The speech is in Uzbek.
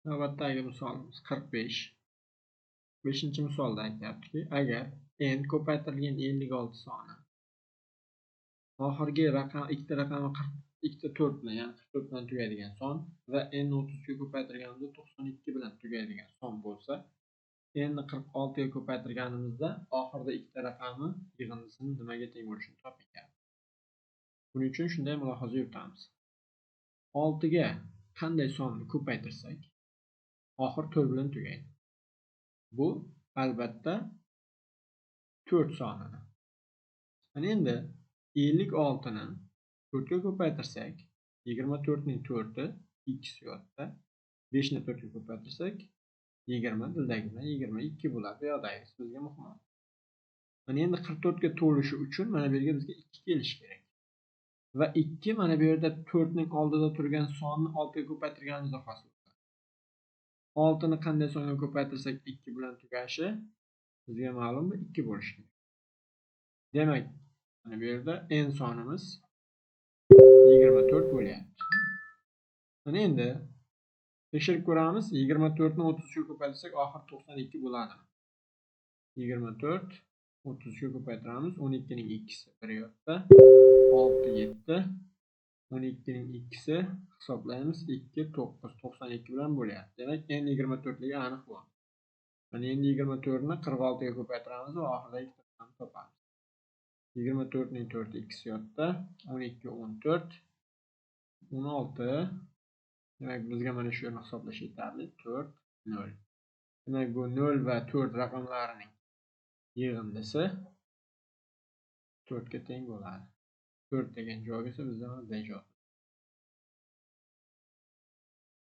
Navbatdagi misolimiz 45. 5-misolda aytyaptiki, agar n ko'paytirilgan 56 soni oxirgi raqam ikkita raqami 4 bilan, ya'ni 44 bilan tugaydigan son va n 30 ga ko'paytirganimizda 92 bilan tugaydigan son bo'lsa, n ni 46 ga ko'paytirganimizda oxirida ikkita raqami yig'indisini nimaga teng bo'lishini toping. Buning uchun shunday mulohaza yuritamiz. 6 ga qanday sonni ko'paytirsak, oxir 4 bilan tugaydi. Bu albatta 4 sonini. Mana endi 56 ni 4 ga ko'paytirsak, 24 ning 4i x yotda, 5 ni 4 ga ko'paytirsak, 20 dildagi bilan 22 bo'ladi. Bu yoqdagisi bizga muhim. Mana endi 44 ga to'lishi uchun mana bu yerga bizga 2 kelishi kerak. Va 2 mana bu yerda 4 ning oldida turgan sonni 6 ga ko'paytirganimizda hosil bo'ladi. 6 ni qanday songa ko'paytirsak 2 bilan tugashi bizga ma'lum, 2 bo'lishi kerak. Demak, mana bu yerda n sonimiz 24 bo'lyapti. Mana endi tekshirib ko'ramiz. 24 ni 30 ga ko'paytirsak oxir 92 bo'ladi. 24 30 ga ko'paytiramiz. 12 ning ikkisi 1 yoqda. 6 7 12 ning ikkisi hisoblaymiz. 2 9 92 bilan bo'lyapti. Demak, n 24 ligi aniq bo'ldi. Mana endi 24 ni 46 ga ko'paytiramiz va oxiridagi raqamni topamiz. 24 ning 4i x yotda, 12 14 16. Demak, bizga mana shu yerni hisoblash yetarli. 4 0. Demak, bu 0 va 4 raqamlarining yig'indisi 4 ga teng bo'ladi. 4 degan joyga esa bizda mana D